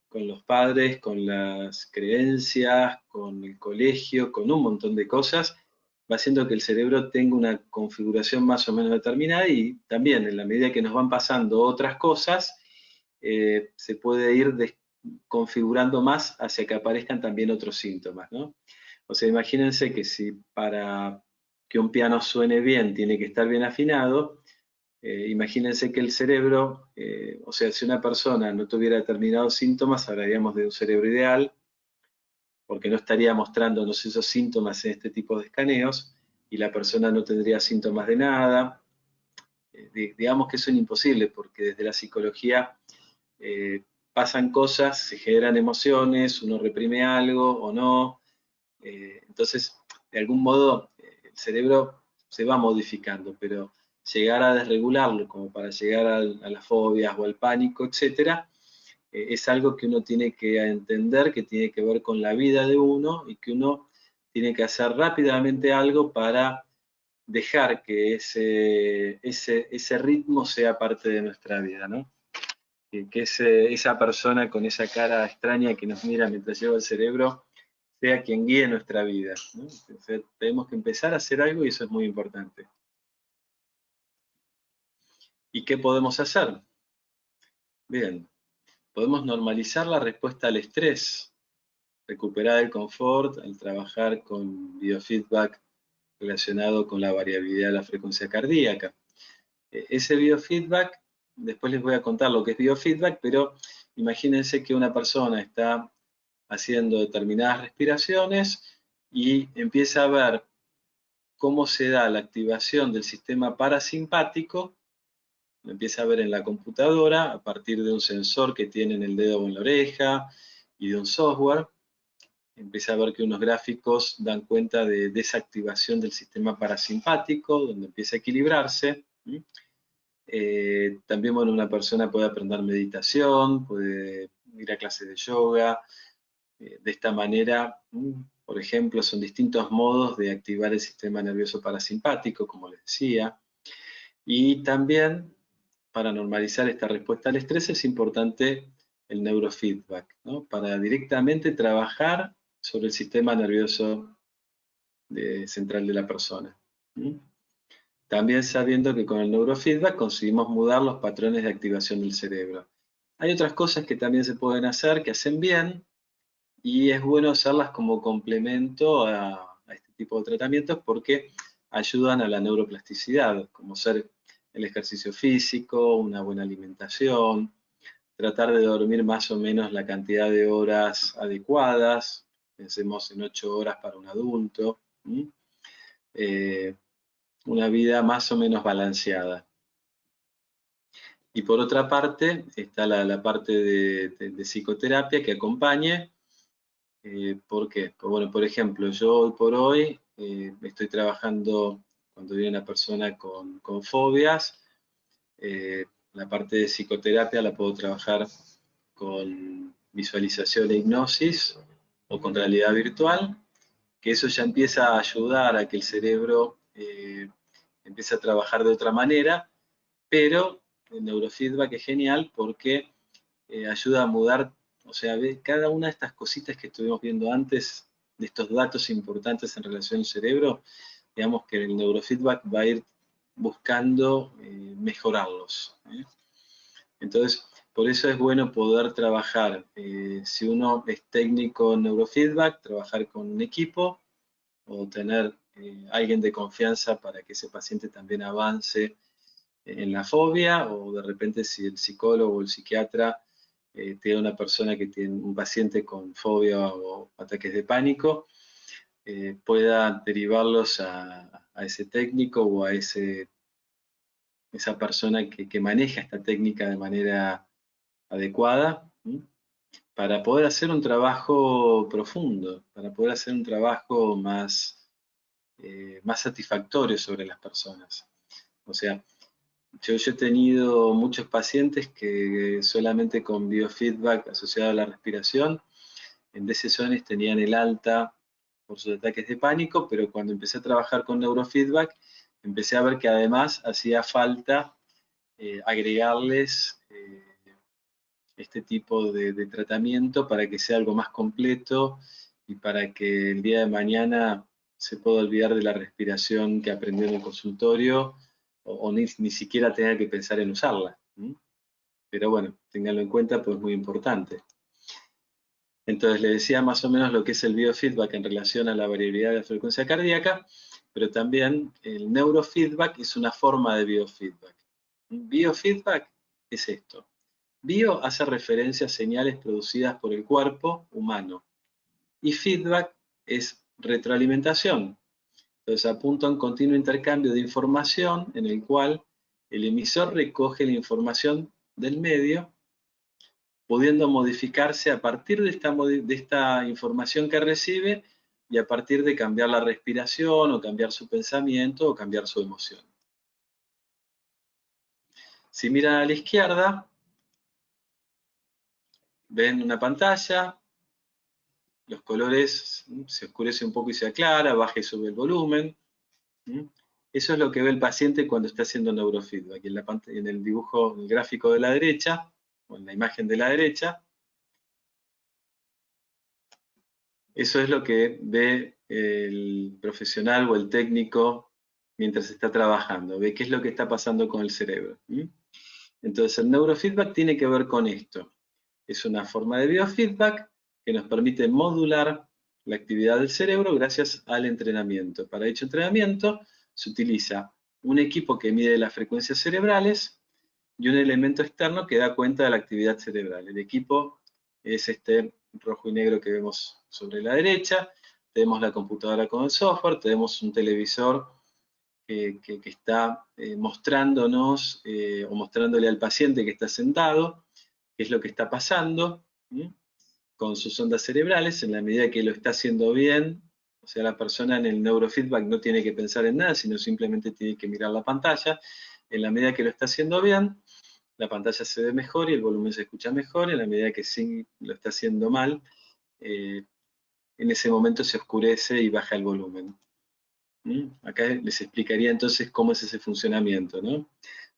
con los padres, con las creencias, con el colegio, con un montón de cosas, va haciendo que el cerebro tenga una configuración más o menos determinada, y también en la medida que nos van pasando otras cosas, se puede ir configurando más hacia que aparezcan también otros síntomas, ¿no? O sea, imagínense que si para que un piano suene bien tiene que estar bien afinado, imagínense que el cerebro, o sea, si una persona no tuviera determinados síntomas, hablaríamos de un cerebro ideal, porque no estaría mostrándonos esos síntomas en este tipo de escaneos, y la persona no tendría síntomas de nada. Digamos que eso es imposible, porque desde la psicología pasan cosas, se generan emociones, uno reprime algo o no. Entonces, de algún modo, el cerebro se va modificando, pero llegar a desregularlo, como para llegar a las fobias o al pánico, etcétera, es algo que uno tiene que entender, que tiene que ver con la vida de uno, y que uno tiene que hacer rápidamente algo para dejar que ese ritmo sea parte de nuestra vida, ¿no? Que esa persona con esa cara extraña que nos mira mientras lleva el cerebro sea quien guíe nuestra vida, ¿no? O sea, tenemos que empezar a hacer algo, y eso es muy importante. ¿Y qué podemos hacer? Bien, podemos normalizar la respuesta al estrés, recuperar el confort al trabajar con biofeedback relacionado con la variabilidad de la frecuencia cardíaca. Ese biofeedback, después les voy a contar lo que es biofeedback, pero imagínense que una persona está haciendo determinadas respiraciones y empieza a ver cómo se da la activación del sistema parasimpático. Lo empieza a ver en la computadora a partir de un sensor que tiene en el dedo o en la oreja y de un software. Empieza a ver que unos gráficos dan cuenta de desactivación del sistema parasimpático, donde empieza a equilibrarse. También, bueno, una persona puede aprender meditación, puede ir a clases de yoga. De esta manera, por ejemplo, son distintos modos de activar el sistema nervioso parasimpático, como les decía. Y también, para normalizar esta respuesta al estrés, es importante el neurofeedback, ¿no? Para directamente trabajar sobre el sistema nervioso central de la persona. También sabiendo que con el neurofeedback conseguimos mudar los patrones de activación del cerebro. Hay otras cosas que también se pueden hacer, que hacen bien, y es bueno hacerlas como complemento a este tipo de tratamientos, porque ayudan a la neuroplasticidad, como ser el ejercicio físico, una buena alimentación, tratar de dormir más o menos la cantidad de horas adecuadas, pensemos en 8 horas para un adulto, una vida más o menos balanceada. Y por otra parte, está la parte de psicoterapia que acompañe. ¿Por qué? Pues bueno, por ejemplo, yo hoy por hoy estoy trabajando cuando viene una persona con fobias. La parte de psicoterapia la puedo trabajar con visualización e hipnosis o con realidad virtual, que eso ya empieza a ayudar a que el cerebro empiece a trabajar de otra manera, pero el neurofeedback es genial porque ayuda a mudar, o sea, cada una de estas cositas que estuvimos viendo antes, de estos datos importantes en relación al cerebro, digamos que el neurofeedback va a ir buscando mejorarlos. Entonces, por eso es bueno poder trabajar, si uno es técnico en neurofeedback, trabajar con un equipo o tener alguien de confianza para que ese paciente también avance en la fobia, o de repente si el psicólogo o el psiquiatra tiene una persona que tiene un paciente con fobia o ataques de pánico, pueda derivarlos a ese técnico o a esa persona que maneja esta técnica de manera adecuada, para poder hacer un trabajo profundo, para poder hacer un trabajo más satisfactorio sobre las personas. O sea, yo he tenido muchos pacientes que solamente con biofeedback asociado a la respiración, en decisiones tenían el alta por sus ataques de pánico, pero cuando empecé a trabajar con neurofeedback, empecé a ver que además hacía falta agregarles este tipo de tratamiento para que sea algo más completo y para que el día de mañana se pueda olvidar de la respiración que aprendió en el consultorio o ni siquiera tenga que pensar en usarla. Pero bueno, ténganlo en cuenta, pues es muy importante. Entonces le decía más o menos lo que es el biofeedback en relación a la variabilidad de la frecuencia cardíaca, pero también el neurofeedback es una forma de biofeedback. Biofeedback es esto. Bio hace referencia a señales producidas por el cuerpo humano y feedback es retroalimentación. Entonces apunta a un continuo intercambio de información en el cual el emisor recoge la información del medio, pudiendo modificarse a partir de esta información que recibe y a partir de cambiar la respiración o cambiar su pensamiento o cambiar su emoción. Si miran a la izquierda, ven una pantalla, los colores se oscurece un poco y se aclara, baja y sube el volumen. Eso es lo que ve el paciente cuando está haciendo neurofeedback. En el dibujo, en el gráfico de la derecha, o en la imagen de la derecha, eso es lo que ve el profesional o el técnico mientras está trabajando, ve qué es lo que está pasando con el cerebro. Entonces el neurofeedback tiene que ver con esto. Es una forma de biofeedback que nos permite modular la actividad del cerebro gracias al entrenamiento. Para dicho entrenamiento se utiliza un equipo que mide las frecuencias cerebrales y un elemento externo que da cuenta de la actividad cerebral. El equipo es este rojo y negro que vemos sobre la derecha. Tenemos la computadora con el software, tenemos un televisor que está mostrándonos o mostrándole al paciente que está sentado qué es lo que está pasando con sus ondas cerebrales. En la medida que lo está haciendo bien, o sea, la persona en el neurofeedback no tiene que pensar en nada, sino simplemente tiene que mirar la pantalla. En la medida que lo está haciendo bien, la pantalla se ve mejor y el volumen se escucha mejor. En la medida que sí lo está haciendo mal, en ese momento se oscurece y baja el volumen. Acá les explicaría entonces cómo es ese funcionamiento, ¿no?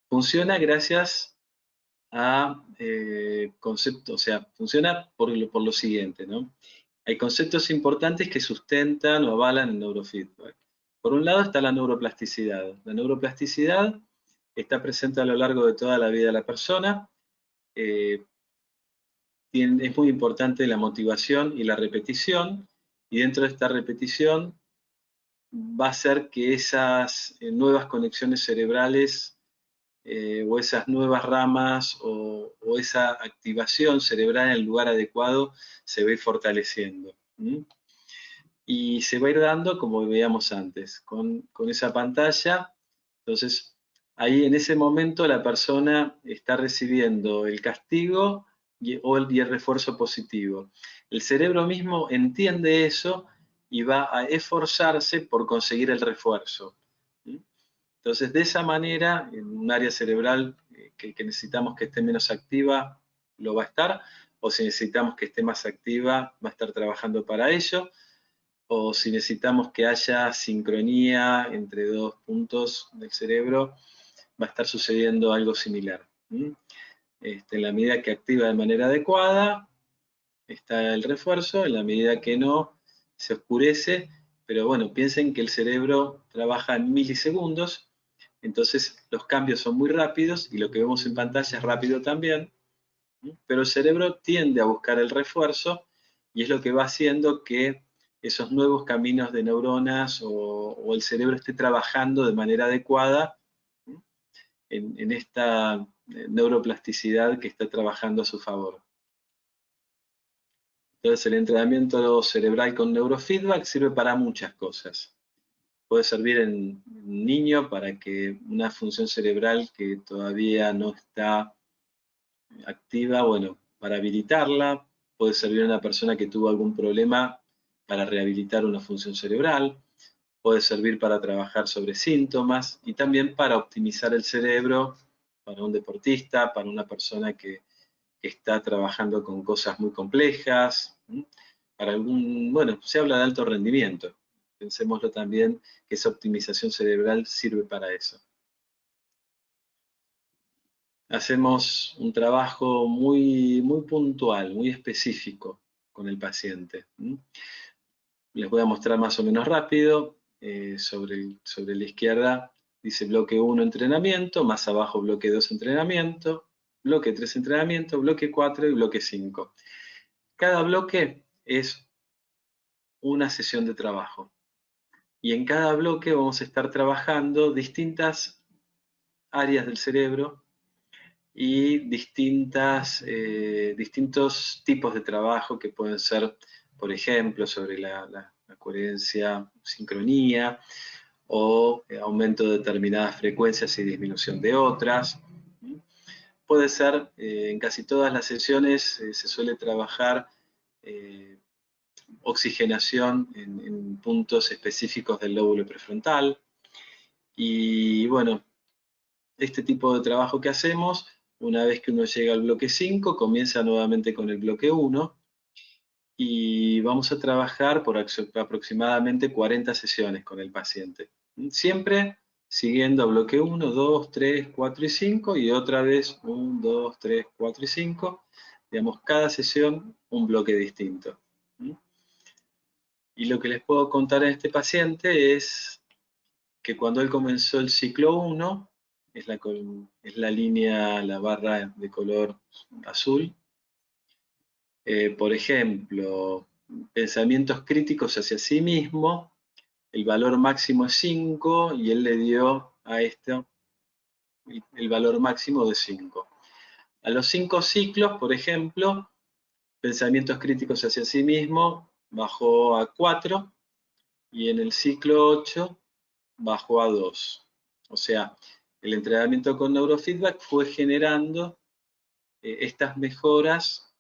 Funciona gracias a conceptos, o sea, funciona por lo siguiente, ¿no? Hay conceptos importantes que sustentan o avalan el neurofeedback. Por un lado está la neuroplasticidad. La neuroplasticidad está presente a lo largo de toda la vida de la persona. Es muy importante la motivación y la repetición, y dentro de esta repetición va a hacer que esas nuevas conexiones cerebrales o esas nuevas ramas o esa activación cerebral en el lugar adecuado se va a ir fortaleciendo. Y se va a ir dando como veíamos antes, con esa pantalla. Entonces, ahí en ese momento la persona está recibiendo el castigo y el refuerzo positivo. El cerebro mismo entiende eso y va a esforzarse por conseguir el refuerzo. Entonces, de esa manera, en un área cerebral que necesitamos que esté menos activa, lo va a estar, o si necesitamos que esté más activa, va a estar trabajando para ello, o si necesitamos que haya sincronía entre dos puntos del cerebro, va a estar sucediendo algo similar. En la medida que activa de manera adecuada, está el refuerzo, en la medida que no, se oscurece, pero bueno, piensen que el cerebro trabaja en milisegundos, entonces los cambios son muy rápidos y lo que vemos en pantalla es rápido también, pero el cerebro tiende a buscar el refuerzo y es lo que va haciendo que esos nuevos caminos de neuronas o el cerebro esté trabajando de manera adecuada en esta neuroplasticidad que está trabajando a su favor. Entonces el entrenamiento cerebral con neurofeedback sirve para muchas cosas. Puede servir en un niño para que una función cerebral que todavía no está activa, bueno, para habilitarla. Puede servir a una persona que tuvo algún problema para rehabilitar una función cerebral. Puede servir para trabajar sobre síntomas y también para optimizar el cerebro para un deportista, para una persona que está trabajando con cosas muy complejas, para bueno, se habla de alto rendimiento. Pensémoslo también que esa optimización cerebral sirve para eso. Hacemos un trabajo muy puntual, muy específico con el paciente. les voy a mostrar más o menos rápido. Sobre la izquierda dice bloque 1 entrenamiento, más abajo bloque 2 entrenamiento, bloque 3 entrenamiento, bloque 4 y bloque 5. Cada bloque es una sesión de trabajo. Y en cada bloque vamos a estar trabajando distintas áreas del cerebro y distintos tipos de trabajo que pueden ser, por ejemplo, sobre la coherencia, sincronía, o aumento de determinadas frecuencias y disminución de otras. Puede ser, en casi todas las sesiones se suele trabajar oxigenación en puntos específicos del lóbulo prefrontal. Y bueno, este tipo de trabajo que hacemos, una vez que uno llega al bloque 5, comienza nuevamente con el bloque 1 y vamos a trabajar por aproximadamente 40 sesiones con el paciente. Siempre siguiendo bloque 1, 2, 3, 4 y 5 y otra vez 1, 2, 3, 4 y 5. Digamos, cada sesión un bloque distinto. Y lo que les puedo contar a este paciente es que cuando él comenzó el ciclo 1, es la línea, la barra de color azul, por ejemplo, pensamientos críticos hacia sí mismo, el valor máximo es 5 y él le dio a esto el valor máximo de 5. A los 5 ciclos, por ejemplo, pensamientos críticos hacia sí mismo bajó a 4 y en el ciclo 8 bajó a 2. O sea, el entrenamiento con neurofeedback fue generando estas mejoras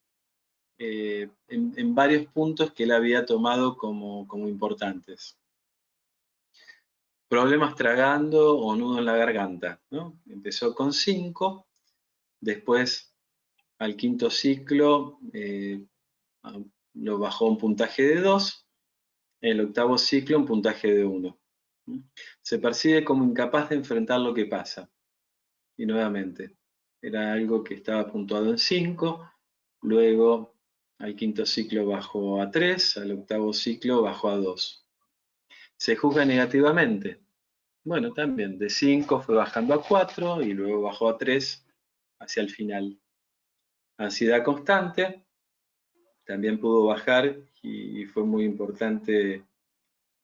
en varios puntos que él había tomado como importantes. Problemas tragando o nudo en la garganta, ¿no? Empezó con 5, después al quinto ciclo lo bajó un puntaje de 2, en el octavo ciclo un puntaje de 1. Se percibe como incapaz de enfrentar lo que pasa. Y nuevamente, era algo que estaba puntuado en 5, luego al quinto ciclo bajó a 3, al octavo ciclo bajó a 2. Se juzga negativamente. Bueno, también de 5 fue bajando a 4 y luego bajó a 3 hacia el final. Ansiedad constante, también pudo bajar y fue muy importante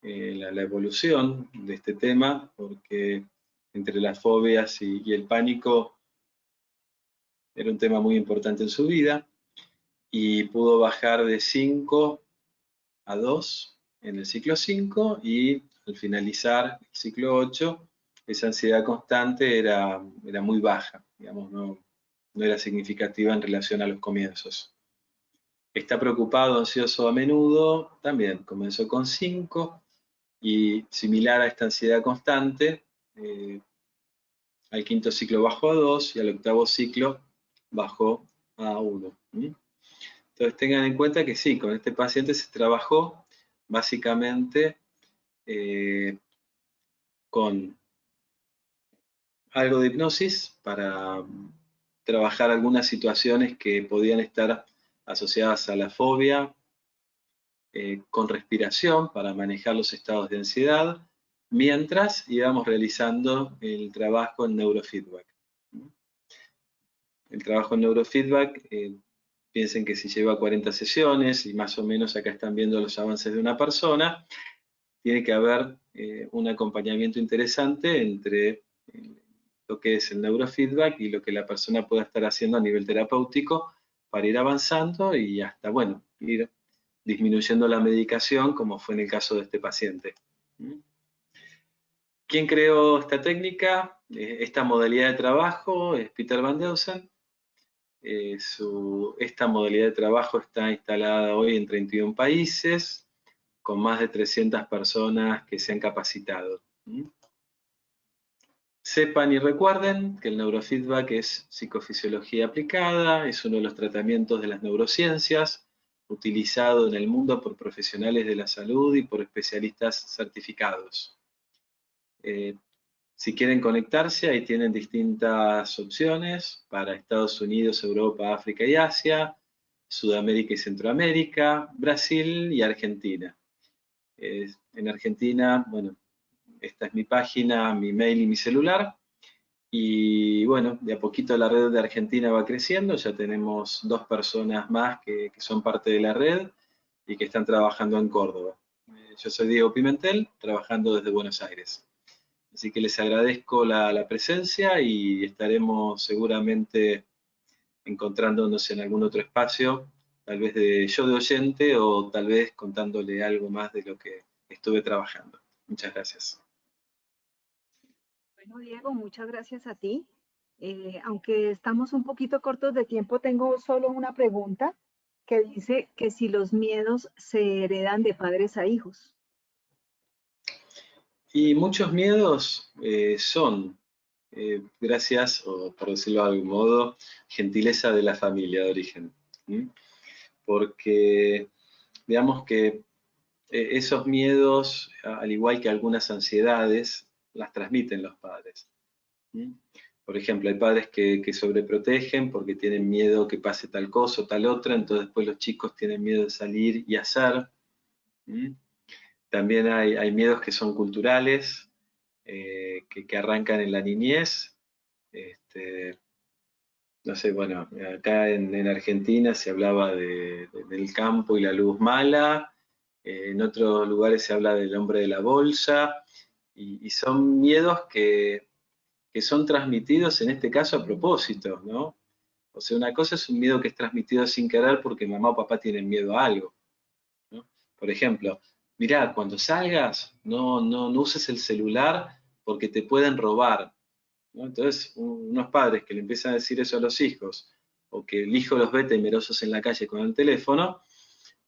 la evolución de este tema, porque entre las fobias y el pánico era un tema muy importante en su vida, y pudo bajar de 5 a 2 en el ciclo 5 y al finalizar el ciclo 8, esa ansiedad constante era muy baja, digamos, no era significativa en relación a los comienzos. Está preocupado, ansioso a menudo, también comenzó con 5 y similar a esta ansiedad constante, al quinto ciclo bajó a 2 y al octavo ciclo bajó a 1. Entonces tengan en cuenta que sí, con este paciente se trabajó básicamente con algo de hipnosis para trabajar algunas situaciones que podían estar asociadas a la fobia, con respiración para manejar los estados de ansiedad, mientras íbamos realizando el trabajo en neurofeedback. El trabajo en neurofeedback, piensen que si lleva 40 sesiones y más o menos acá están viendo los avances de una persona, tiene que haber un acompañamiento interesante entre lo que es el neurofeedback y lo que la persona pueda estar haciendo a nivel terapéutico para ir avanzando y hasta, bueno, ir disminuyendo la medicación, como fue en el caso de este paciente. ¿Quién creó esta técnica? Esta modalidad de trabajo es Peter Van Deusen. Esta modalidad de trabajo está instalada hoy en 31 países, con más de 300 personas que se han capacitado. Sepan y recuerden que el neurofeedback es psicofisiología aplicada, es uno de los tratamientos de las neurociencias, utilizado en el mundo por profesionales de la salud y por especialistas certificados. Si quieren conectarse, ahí tienen distintas opciones para Estados Unidos, Europa, África y Asia, Sudamérica y Centroamérica, Brasil y Argentina. En Argentina, bueno, esta es mi página, mi mail y mi celular. Y bueno, de a poquito la red de Argentina va creciendo, ya tenemos 2 personas más que son parte de la red y que están trabajando en Córdoba. Yo soy Diego Pimentel, trabajando desde Buenos Aires. Así que les agradezco la presencia y estaremos seguramente encontrándonos en algún otro espacio, tal vez yo de oyente o tal vez contándole algo más de lo que estuve trabajando. Muchas gracias. Bueno, Diego, muchas gracias a ti. Aunque estamos un poquito cortos de tiempo, tengo solo una pregunta que dice que si los miedos se heredan de padres a hijos. Y muchos miedos son, gracias, o por decirlo de algún modo, gentileza de la familia de origen. ¿Mm? Porque digamos que esos miedos, al igual que algunas ansiedades, las transmiten los padres. ¿Mm? Por ejemplo, hay padres que sobreprotegen porque tienen miedo que pase tal cosa o tal otra, entonces después los chicos tienen miedo de salir y hacer. ¿Mm? También hay miedos que son culturales, que arrancan en la niñez. Este, no sé, bueno, acá en Argentina se hablaba del campo y la luz mala, en otros lugares se habla del hombre de la bolsa, y son miedos que son transmitidos en este caso a propósito, ¿no? O sea, una cosa es un miedo que es transmitido sin querer porque mamá o papá tienen miedo a algo, ¿no? Por ejemplo, mirá, cuando salgas, no uses el celular porque te pueden robar, ¿no? Entonces, unos padres que le empiezan a decir eso a los hijos, o que el hijo los ve temerosos en la calle con el teléfono,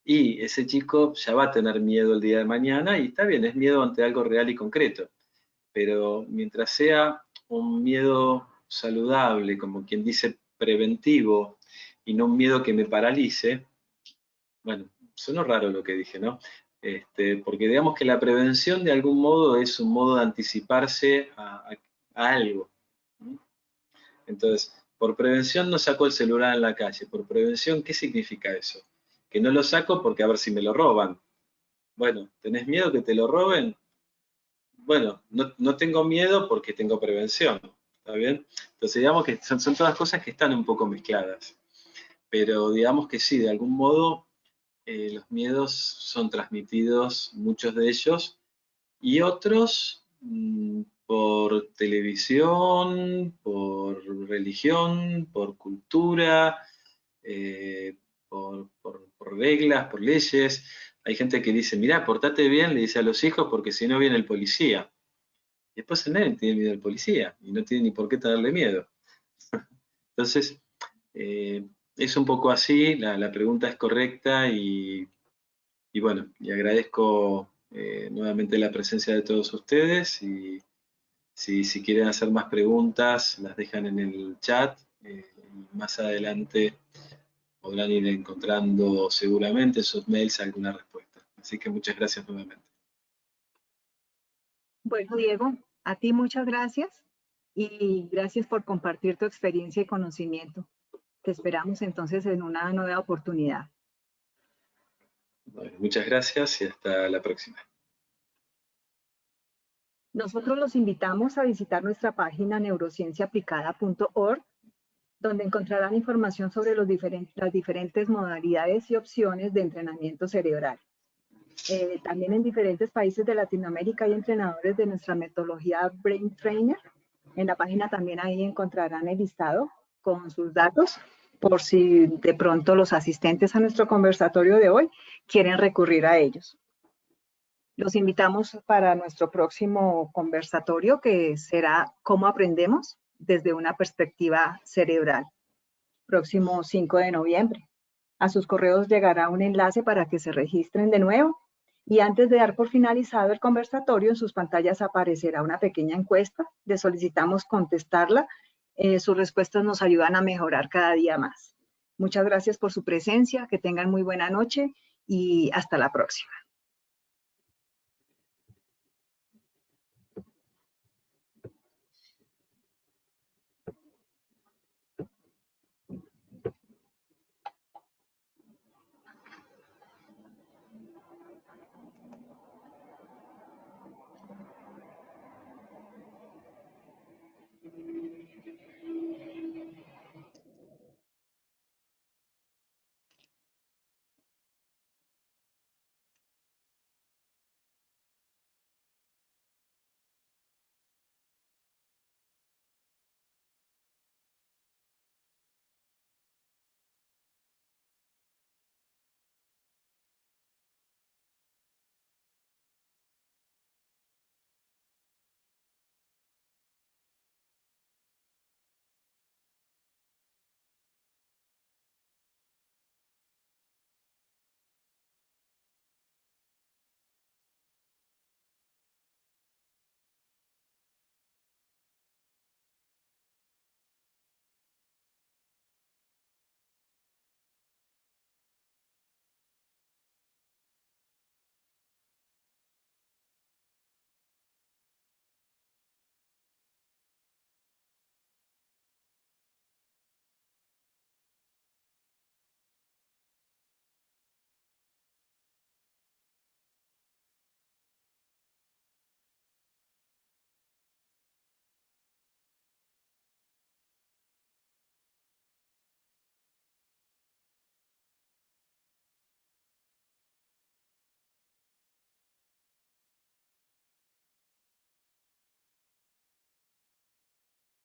y ese chico ya va a tener miedo el día de mañana, y está bien, es miedo ante algo real y concreto, pero mientras sea un miedo saludable, como quien dice preventivo, y no un miedo que me paralice, bueno, sonó raro lo que dije, ¿no? Porque digamos que la prevención de algún modo es un modo de anticiparse a algo, ¿no? Entonces, por prevención no saco el celular en la calle. Por prevención, ¿qué significa eso? Que no lo saco porque a ver si me lo roban. Bueno, ¿tenés miedo que te lo roben? Bueno, no tengo miedo porque tengo prevención. ¿Está bien? Entonces, digamos que son todas cosas que están un poco mezcladas. Pero digamos que sí, de algún modo los miedos son transmitidos, muchos de ellos, y otros por televisión, por religión, por cultura, eh, por reglas, por leyes. Hay gente que dice, mirá, portate bien, le dice a los hijos, porque si no viene el policía. Y después el nene tiene miedo al policía y no tiene ni por qué tenerle miedo. Entonces, es un poco así, la pregunta es correcta y bueno, y agradezco nuevamente la presencia de todos ustedes y si quieren hacer más preguntas, las dejan en el chat y más adelante podrán ir encontrando seguramente en sus mails alguna respuesta. Así que muchas gracias nuevamente. Bueno, Diego, a ti muchas gracias y gracias por compartir tu experiencia y conocimiento. Te esperamos entonces en una nueva oportunidad. Bueno, muchas gracias y hasta la próxima. Nosotros los invitamos a visitar nuestra página neurocienciaaplicada.org, donde encontrarán información sobre las diferentes modalidades y opciones de entrenamiento cerebral. También en diferentes países de Latinoamérica hay entrenadores de nuestra metodología Brain Trainer. En la página también ahí encontrarán el listado con sus datos por si de pronto los asistentes a nuestro conversatorio de hoy quieren recurrir a ellos. Los invitamos para nuestro próximo conversatorio que será ¿Cómo aprendemos desde una perspectiva cerebral? Próximo 5 de noviembre. A sus correos llegará un enlace para que se registren de nuevo y antes de dar por finalizado el conversatorio, en sus pantallas aparecerá una pequeña encuesta. Les solicitamos contestarla. Sus respuestas nos ayudan a mejorar cada día más. Muchas gracias por su presencia, que tengan muy buena noche y hasta la próxima.